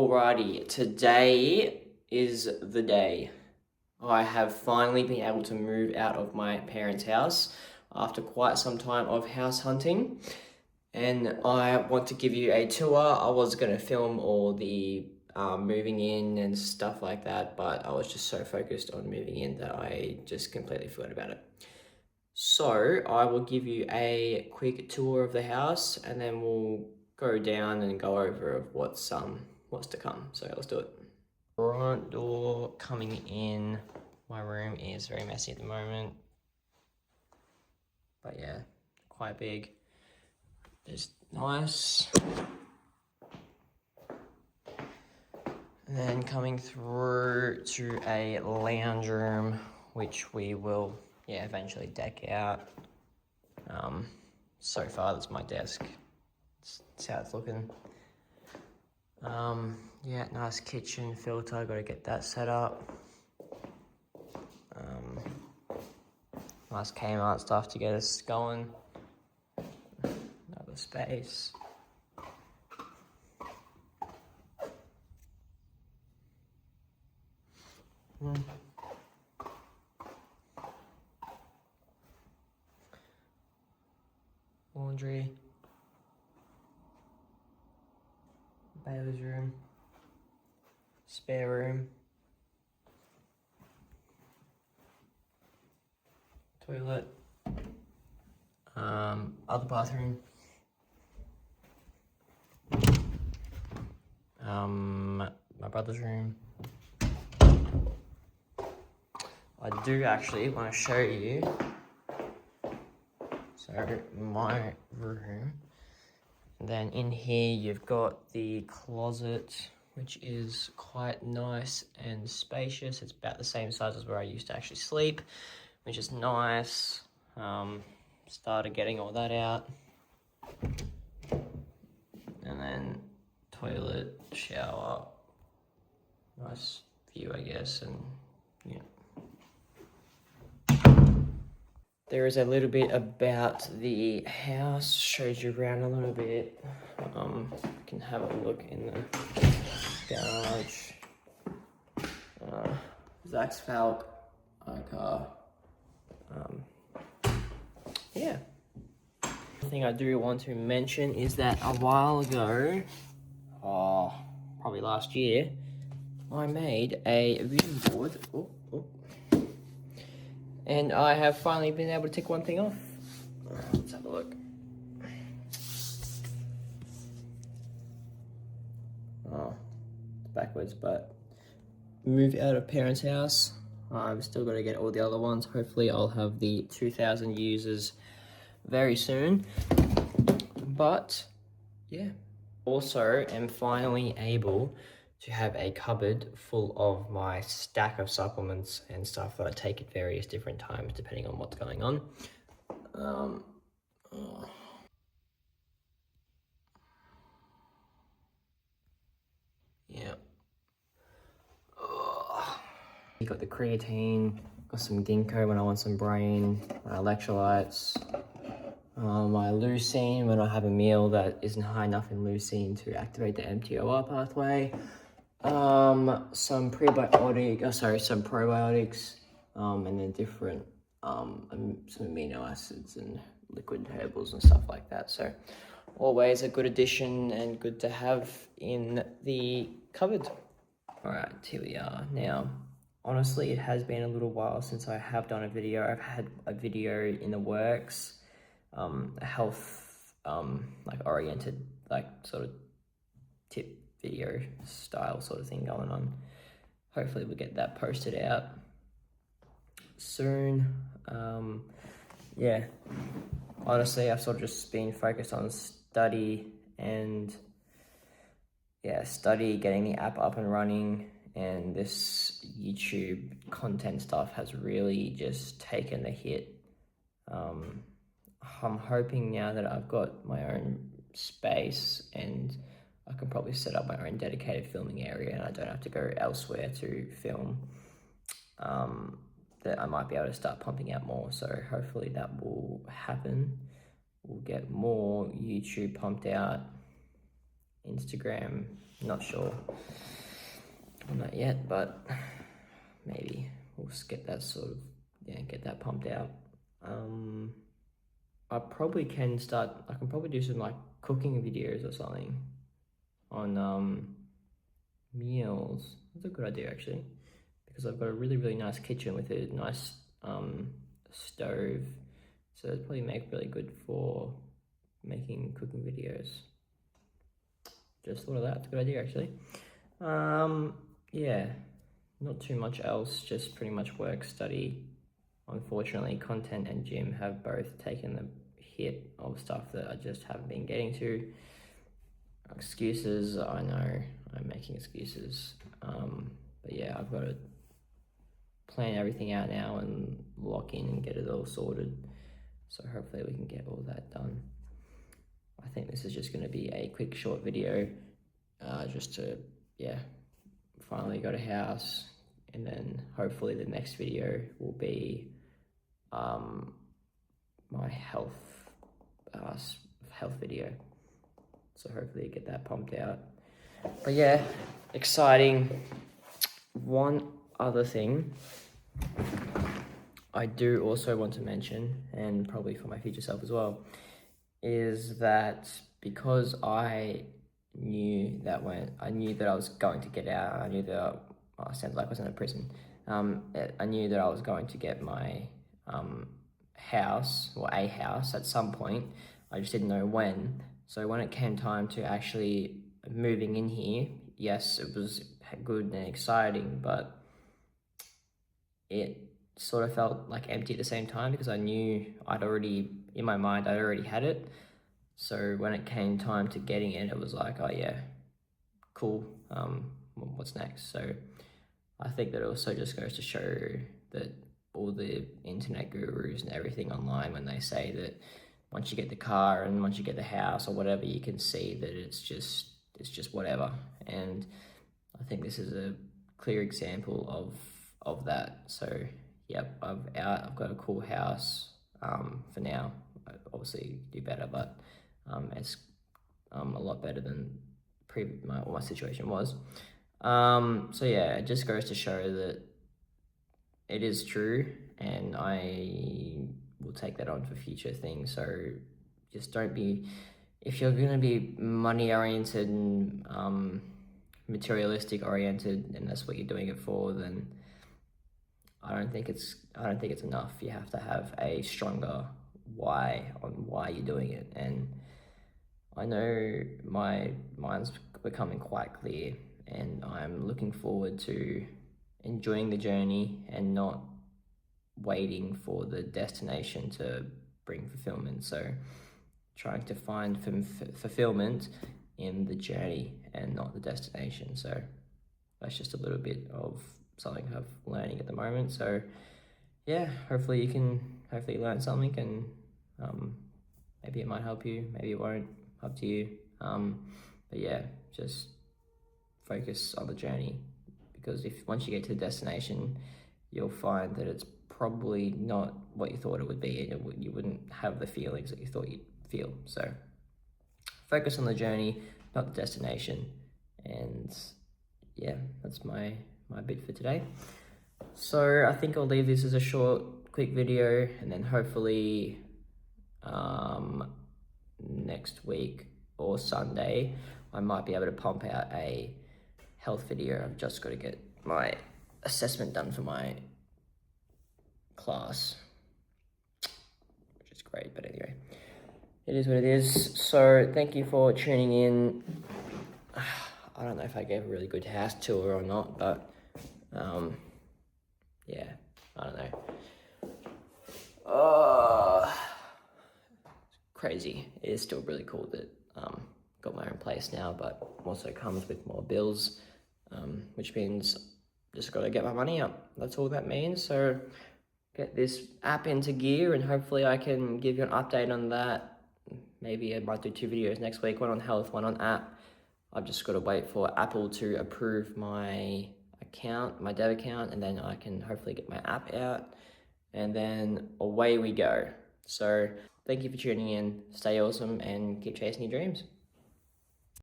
Alrighty, today is the day. I have finally been able to move out of my parents' house after quite some time of house hunting. And I want to give you a tour. I was going to film all the moving in and stuff like that, but I was just so focused on moving in that I just completely forgot about it. So I will give you a quick tour of the house and then we'll go down and go over of what's to come. So let's do it. Front door coming in. My room is very messy at the moment, but yeah, quite big. It's nice. And then coming through to a lounge room, which we will eventually deck out. So far that's my desk. That's how it's looking. Nice kitchen filter, gotta get that set up. Nice Kmart stuff to get us going. Another space. Laundry. Baby's room. Spare room. Toilet. Other bathroom. My brother's room. I do actually want to show you. So my room. And then in here you've got the closet, which is quite nice and spacious. It's about the same size as where I used to actually sleep, which is nice. Started getting all that out. And then toilet, shower, nice view, I guess, and yeah. There is a little bit about the house, shows you around a little bit. You can have a look in the garage. Zach's felt like yeah. The thing I do want to mention is that a while ago, probably last year, I made a vision board. And I have finally been able to tick one thing off. Let's have a look. Oh, it's backwards, but move out of parents' house. I've still got to get all the other ones. Hopefully I'll have the 2,000 users very soon. But yeah, also am finally able to have a cupboard full of my stack of supplements and stuff that I take at various different times depending on what's going on. Yeah. You got the creatine, got some ginkgo when I want some brain, my electrolytes, my leucine when I have a meal that isn't high enough in leucine to activate the mTOR pathway. Some probiotics, and then different some amino acids and liquid herbals and stuff like that. So always a good addition and good to have in the cupboard. All right, here we are. Now, honestly, it has been a little while since I have done a video. I've had a video in the works, a health oriented sort of tip video style sort of thing going on. Hopefully we'll get that posted out soon. Yeah, honestly I've sort of just been focused on study, getting the app up and running, and this YouTube content stuff has really just taken a hit. I'm hoping now that I've got my own space and I can probably set up my own dedicated filming area and I don't have to go elsewhere to film, that I might be able to start pumping out more. So hopefully that will happen. We'll get more YouTube pumped out. Instagram. Not sure on that yet, but maybe we'll get that get that pumped out. I probably can I can probably do some like cooking videos or something on meals. That's a good idea actually, because I've got a really nice kitchen with a nice stove, so it'd probably make really good for making cooking videos. Just thought of that. It's a good idea actually. Yeah, not too much else, just pretty much work, study. Unfortunately, content and gym have both taken the hit of stuff that I just haven't been getting to. Excuses, I know I'm making excuses, but yeah, I've got to plan everything out now and lock in and get it all sorted, so hopefully we can get all that done. I think this is just going to be a quick short video, just to finally got a house, and then hopefully the next video will be my health video, so hopefully get that pumped out. But yeah, exciting. One other thing I do also want to mention, and probably for my future self as well, is that because I knew that I was going to get out, I knew that it sounds like I was in a prison. I knew that I was going to get my house, or a house, at some point. I just didn't know when. So when it came time to actually moving in here, yes, it was good and exciting, but it sort of felt like empty at the same time, because I knew in my mind I'd already had it. So when it came time to getting it, it was like, oh yeah, cool, what's next? So I think that also just goes to show that all the internet gurus and everything online, when they say that once you get the car and once you get the house or whatever, you can see that it's just whatever. And I think this is a clear example of that. So yep, I've got a cool house for now. I obviously do better, but it's a lot better than what my situation was. So yeah, it just goes to show that it is true, and I will take that on for future things. So just don't be, if you're going to be money oriented and materialistic oriented, and that's what you're doing it for, then I don't think it's enough. You have to have a stronger why on why you're doing it. And I know my mind's becoming quite clear, and I'm looking forward to enjoying the journey and not waiting for the destination to bring fulfillment. So trying to find fulfillment in the journey and not the destination. So that's just a little bit of something I'm learning at the moment. So yeah, hopefully you learn something, and maybe it might help you, maybe it won't, up to you. But yeah, just focus on the journey, because once you get to the destination, you'll find that it's probably not what you thought it would be, and you wouldn't have the feelings that you thought you'd feel. So focus on the journey, not the destination. And yeah, that's my bit for today. So I think I'll leave this as a short, quick video, and then hopefully next week or Sunday I might be able to pump out a health video. I've just got to get my assessment done for my class, which is great, but anyway, it is what it is. So thank you for tuning in. I don't know if I gave a really good house tour or not, but yeah, I don't know. Crazy. It is still really cool that got my own place now, but also comes with more bills, which means just got to get my money up. That's all that means. So get this app into gear, and hopefully I can give you an update on that. Maybe I might do 2 videos next week, one on health, one on app. I've just got to wait for Apple to approve my account, my dev account, and then I can hopefully get my app out, and then away we go. So thank you for tuning in. Stay awesome and keep chasing your dreams.